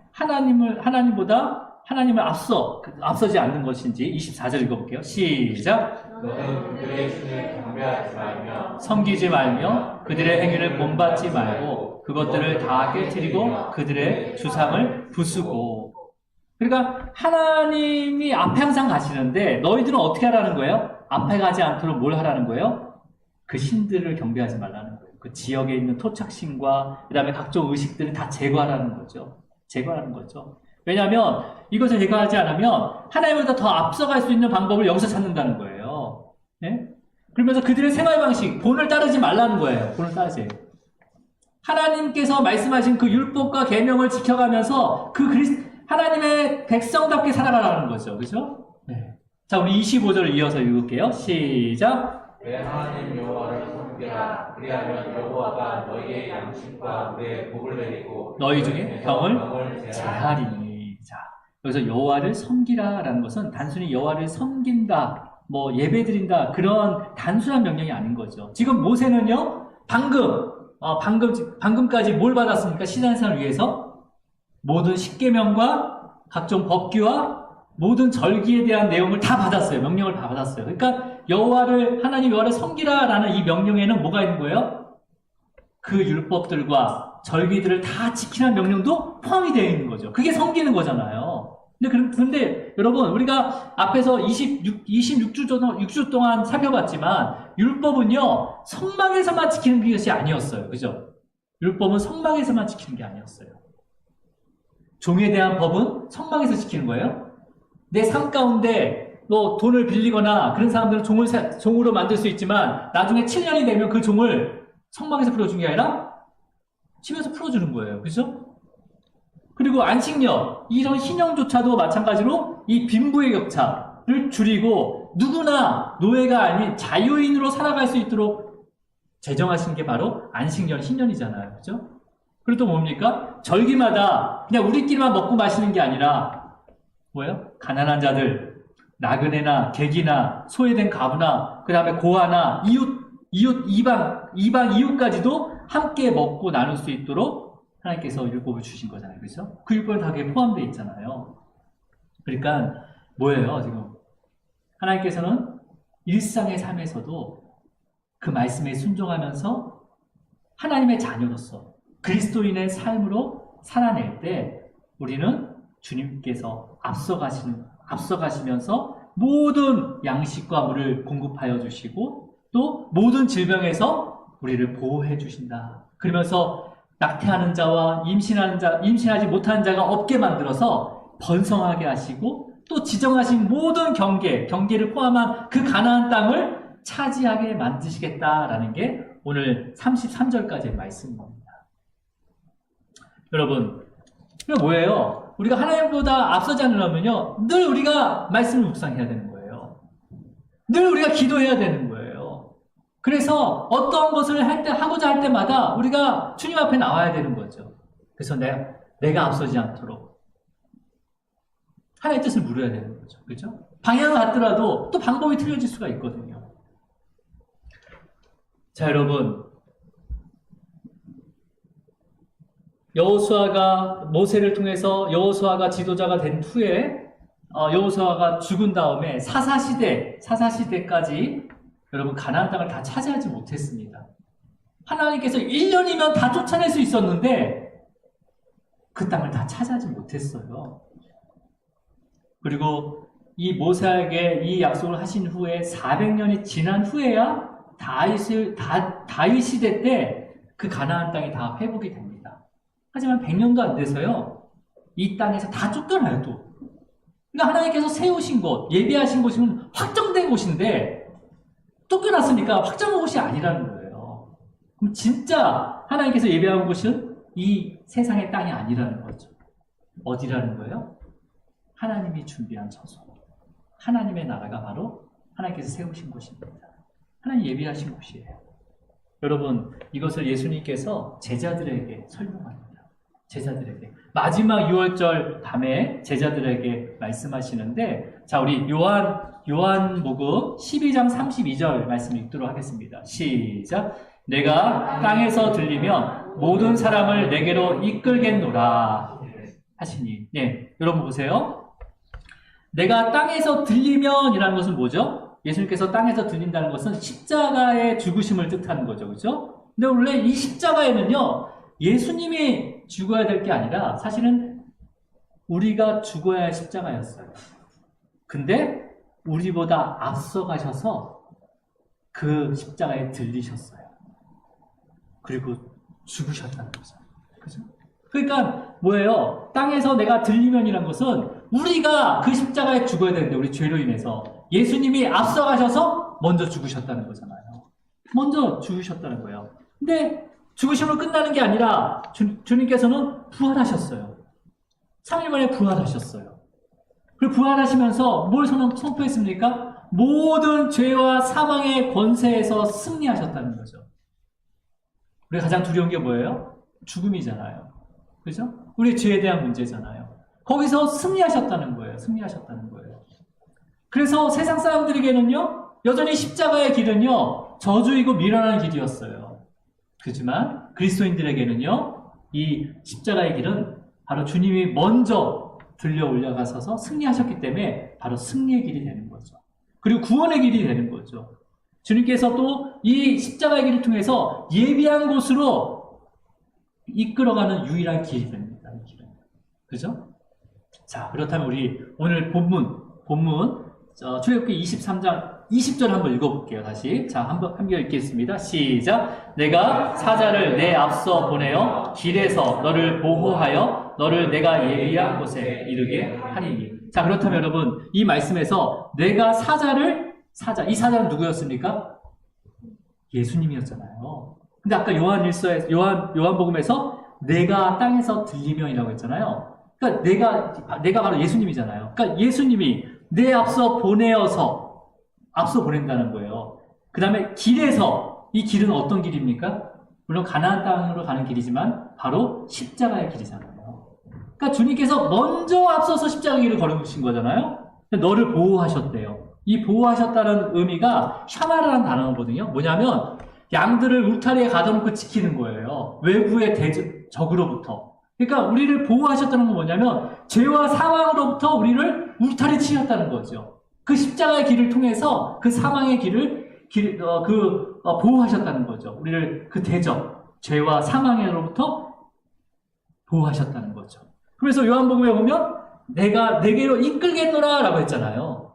앞서지 않는 것인지 24절 읽어볼게요. 시작. 너는 그들의 신을 경배하지 말며 섬기지 말며 그들의 행위를 본받지 말고 그것들을 다 깨뜨리고 그들의 주상을 부수고. 그러니까 하나님이 앞에 항상 가시는데 너희들은 어떻게 하라는 거예요? 앞에 가지 않도록 뭘 하라는 거예요? 그 신들을 경배하지 말라는 거예요. 그 지역에 있는 토착신과 그 다음에 각종 의식들을 다 제거하라는 거죠. 제거하는 거죠. 왜냐하면 이것을 제거하지 않으면 하나님보다 더 앞서갈 수 있는 방법을 여기서 찾는다는 거예요. 네? 그러면서 그들의 생활 방식, 본을 따르지 말라는 거예요. 본을 따르지. 하나님께서 말씀하신 그 율법과 계명을 지켜가면서 하나님의 백성답게 살아가라는 거죠. 그죠? 네. 자, 우리 25절을 이어서 읽을게요. 시작. 내 하나님 여호와를 섬기라. 그리하면 여호와가 너희의 양식과 내 복을 내리고 너희 중에 병을 제하리니. 자, 여기서 여호와를 섬기라라는 것은 단순히 여호와를 섬긴다, 뭐 예배드린다 그런 단순한 명령이 아닌 거죠. 지금 모세는요, 방금까지 뭘 받았습니까? 시간상을 위해서 모든 십계명과 각종 법규와 모든 절기에 대한 내용을 다 받았어요. 명령을 다 받았어요. 그러니까 하나님 여호와를 섬기라라는 이 명령에는 뭐가 있는 거예요? 그 율법들과 절기들을 다 지키라는 명령도 포함이 되어 있는 거죠. 그게 섬기는 거잖아요. 근데 여러분, 우리가 앞에서 26주 동안 살펴봤지만 율법은요, 성막에서만 지키는 것이 아니었어요. 그죠? 율법은 성막에서만 지키는 게 아니었어요. 종에 대한 법은 성막에서 지키는 거예요. 내 삶 가운데 뭐 돈을 빌리거나 그런 사람들은 종으로 만들 수 있지만 나중에 7년이 되면 그 종을 성막에서 풀어주는 게 아니라 집에서 풀어주는 거예요. 그죠? 그리고 안식년, 이런 신령조차도 마찬가지로 이 빈부의 격차를 줄이고 누구나 노예가 아닌 자유인으로 살아갈 수 있도록 제정하신 게 바로 안식년, 신년이잖아요. 그죠? 그리고 또 뭡니까? 절기마다 그냥 우리끼리만 먹고 마시는 게 아니라 뭐예요? 가난한 자들, 나그네나 객이나 소외된 가부나 그 다음에 고아나 이웃 이방 이웃까지도 함께 먹고 나눌 수 있도록 하나님께서 율법을 주신 거잖아요. 그렇죠? 그 율법은 다 그게 포함되어 있잖아요. 그러니까 뭐예요, 지금? 하나님께서는 일상의 삶에서도 그 말씀에 순종하면서 하나님의 자녀로서 그리스도인의 삶으로 살아낼 때 우리는 주님께서 앞서가시면서 모든 양식과 물을 공급하여 주시고 또 모든 질병에서 우리를 보호해 주신다. 그러면서 낙태하는 자와 임신하지 못하는 자가 없게 만들어서 번성하게 하시고 또 지정하신 모든 경계를 포함한 그 가나안 땅을 차지하게 만드시겠다라는 게 오늘 33절까지의 말씀입니다. 여러분, 이거 뭐예요? 우리가 하나님보다 앞서지 않으려면요, 늘 우리가 말씀을 묵상해야 되는 거예요. 늘 우리가 기도해야 되는 거예요. 그래서 어떤 것을 하고자 할 때마다 우리가 주님 앞에 나와야 되는 거죠. 그래서 내가 앞서지 않도록 하나님의 뜻을 물어야 되는 거죠. 그렇죠? 방향을 같더라도 또 방법이 틀려질 수가 있거든요. 자, 여러분, 여호수아가 모세를 통해서 여호수아가 지도자가 된 후에 여호수아가 죽은 다음에 사사시대까지 여러분 가나안 땅을 다 차지하지 못했습니다. 하나님께서 1년이면 다 쫓아낼 수 있었는데 그 땅을 다 차지하지 못했어요. 그리고 이 모세에게 이 약속을 하신 후에 400년이 지난 후에야 다윗 시대 때 그 가나안 땅이 다 회복이 됩니다. 하지만 100년도 안 돼서요, 이 땅에서 다 쫓겨나요, 또. 그러니까 하나님께서 세우신 곳, 예비하신 곳은 확정된 곳인데, 쫓겨났으니까 확정한 곳이 아니라는 거예요. 그럼 진짜 하나님께서 예비한 곳은 이 세상의 땅이 아니라는 거죠. 어디라는 거예요? 하나님이 준비한 처소. 하나님의 나라가 바로 하나님께서 세우신 곳입니다. 하나님 예비하신 곳이에요. 여러분, 이것을 예수님께서 제자들에게 설명합니다. 제자들에게. 마지막 6월절 밤에 제자들에게 말씀하시는데, 자, 우리 요한복음 12장 32절 말씀 읽도록 하겠습니다. 시작. 내가 땅에서 들리면 모든 사람을 내게로 이끌겠노라 하시니. 네, 여러분 보세요. 내가 땅에서 들리면 이라는 것은 뭐죠? 예수님께서 땅에서 들린다는 것은 십자가의 죽으심을 뜻하는 거죠. 그렇죠? 근데 원래 이 십자가에는요, 예수님이 죽어야 될 게 아니라 사실은 우리가 죽어야 할 십자가였어요. 근데 우리보다 앞서 가셔서 그 십자가에 들리셨어요. 그리고 죽으셨다는 거죠. 그죠? 그러니까 뭐예요? 땅에서 내가 들리면이란 것은 우리가 그 십자가에 죽어야 되는데, 우리 죄로 인해서 예수님이 앞서 가셔서 먼저 죽으셨다는 거잖아요. 먼저 죽으셨다는 거예요. 근데 죽으심으로 끝나는 게 아니라 주님께서는 부활하셨어요. 3일 만에 부활하셨어요. 그리고 부활하시면서 뭘 선포했습니까? 모든 죄와 사망의 권세에서 승리하셨다는 거죠. 우리가 가장 두려운 게 뭐예요? 죽음이잖아요. 그죠? 우리의 죄에 대한 문제잖아요. 거기서 승리하셨다는 거예요. 승리하셨다는 거예요. 그래서 세상 사람들에게는요, 여전히 십자가의 길은요, 저주이고 미련한 길이었어요. 그렇지만 그리스도인들에게는요, 이 십자가의 길은 바로 주님이 먼저 들려 올라가셔서 승리하셨기 때문에 바로 승리의 길이 되는 거죠. 그리고 구원의 길이 되는 거죠. 주님께서 또 이 십자가의 길을 통해서 예비한 곳으로 이끌어가는 유일한 길이 됩니다. 이 길은. 그죠? 자, 그렇다면 우리 오늘 본문 출애굽기 23장 20절 한번 읽어볼게요. 다시. 자, 함께 읽겠습니다. 시작. 내가 사자를 내 앞서 보내어 길에서 너를 보호하여 너를 내가 예비한 곳에 이르게 하리니. 자, 그렇다면 여러분, 이 말씀에서 내가 이 사자는 누구였습니까? 예수님이었잖아요. 근데 아까 요한복음에서 내가 땅에서 들리면이라고 했잖아요. 그러니까 내가 바로 예수님이잖아요. 그러니까 예수님이 내 앞서 보낸다는 거예요. 그 다음에 길에서, 이 길은 어떤 길입니까? 물론 가나안 땅으로 가는 길이지만 바로 십자가의 길이잖아요. 그러니까 주님께서 먼저 앞서서 십자가의 길을 걸으신 거잖아요. 너를 보호하셨대요. 이 보호하셨다는 의미가 샤마라는 단어거든요. 뭐냐면 양들을 울타리에 가둬놓고 지키는 거예요. 외부의 적으로부터. 그러니까 우리를 보호하셨다는 건 뭐냐면 죄와 사망으로부터 우리를 울타리 치셨다는 거죠. 그 십자가의 길을 통해서 그 사망의 길을 보호하셨다는 거죠. 우리를 그 대적, 죄와 사망으로부터 보호하셨다는 거죠. 그래서 요한복음에 보면 내가 내게로 이끌겠노라 라고 했잖아요.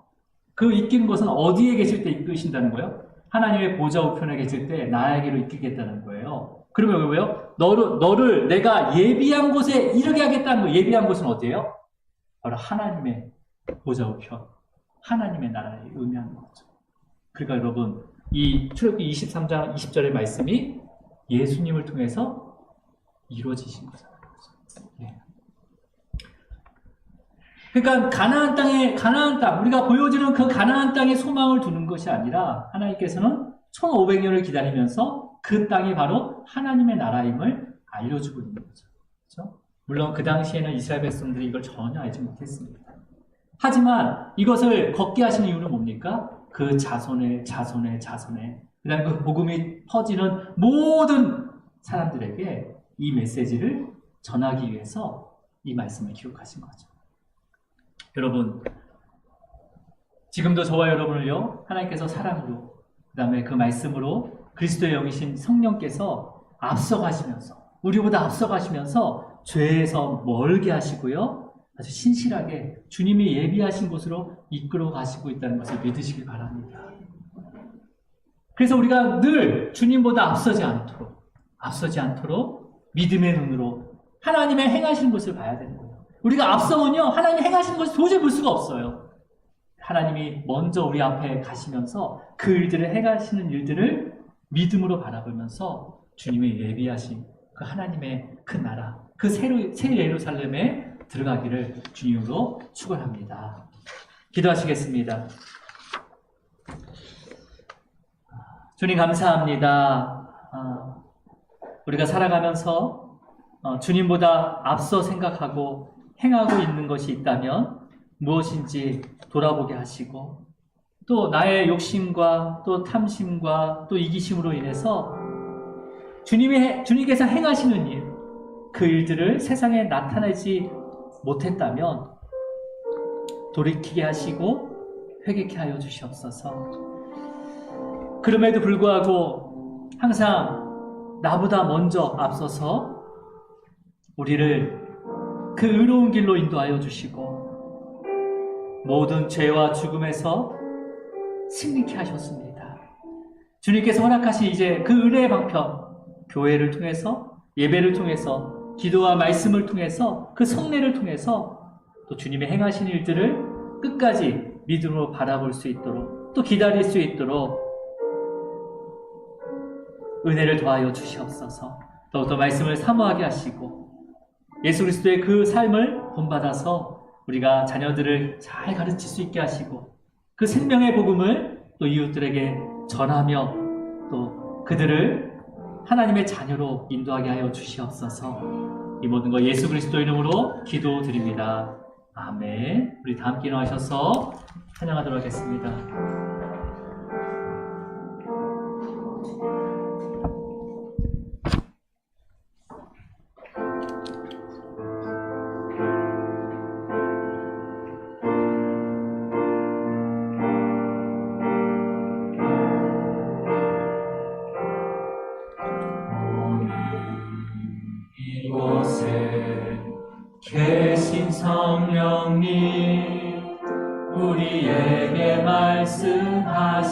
그 이끄는 것은 어디에 계실 때 이끄신다는 거예요? 하나님의 보좌 우편에 계실 때 나에게로 이끌겠다는 거예요. 그러면 왜요? 너를 내가 예비한 곳에 이르게 하겠다는 거예요. 예비한 곳은 어디예요? 바로 하나님의 보좌 우편, 하나님의 나라에 의미하는 거죠. 그러니까 여러분, 이 출애굽기 23장 20절의 말씀이 예수님을 통해서 이루어지신 거잖아요. 예. 그러니까 가나안 땅, 우리가 보여지는 그 가나안 땅에 소망을 두는 것이 아니라 하나님께서는 1500년을 기다리면서 그 땅이 바로 하나님의 나라임을 알려주고 있는 거죠. 그렇죠? 물론 그 당시에는 이스라엘 백성들이 이걸 전혀 알지 못했습니다. 하지만 이것을 걷게 하시는 이유는 뭡니까? 그 자손의 그다음에 그 복음이 퍼지는 모든 사람들에게 이 메시지를 전하기 위해서 이 말씀을 기록하신 거죠. 여러분, 지금도 저와 여러분을요, 하나님께서 사랑으로, 그 다음에 그 말씀으로 그리스도의 영이신 성령께서 앞서가시면서, 우리보다 앞서가시면서 죄에서 멀게 하시고요, 아주 신실하게 주님이 예비하신 곳으로 이끌어 가시고 있다는 것을 믿으시길 바랍니다. 그래서 우리가 늘 주님보다 앞서지 않도록 믿음의 눈으로 하나님의 행하시는 것을 봐야 되는 거예요. 우리가 앞서면요, 하나님이 행하시는 것을 도저히 볼 수가 없어요. 하나님이 먼저 우리 앞에 가시면서 그 일들을 행하시는 일들을 믿음으로 바라보면서 주님이 예비하신 그 하나님의 그 나라, 그 새 예루살렘에 들어가기를 주님으로 축원합니다. 기도하시겠습니다. 주님 감사합니다. 우리가 살아가면서 주님보다 앞서 생각하고 행하고 있는 것이 있다면 무엇인지 돌아보게 하시고, 또 나의 욕심과 또 탐심과 또 이기심으로 인해서 주님께서 행하시는 일, 그 일들을 세상에 나타내지 못했다면 돌이키게 하시고 회개케 하여 주시옵소서. 그럼에도 불구하고 항상 나보다 먼저 앞서서 우리를 그 의로운 길로 인도하여 주시고 모든 죄와 죽음에서 승리케 하셨습니다. 주님께서 허락하신 이제 그 은혜의 방편, 교회를 통해서, 예배를 통해서, 기도와 말씀을 통해서, 그 성례를 통해서 또 주님의 행하신 일들을 끝까지 믿음으로 바라볼 수 있도록, 또 기다릴 수 있도록 은혜를 더하여 주시옵소서. 더욱더 말씀을 사모하게 하시고 예수 그리스도의 그 삶을 본받아서 우리가 자녀들을 잘 가르칠 수 있게 하시고 그 생명의 복음을 또 이웃들에게 전하며 또 그들을 하나님의 자녀로 인도하게 하여 주시옵소서. 이 모든 것 예수 그리스도 이름으로 기도드립니다. 아멘. 우리 다 함께 일어나셔서 찬양하도록 하겠습니다. 이곳에 계신 성령님 우리에게 말씀하시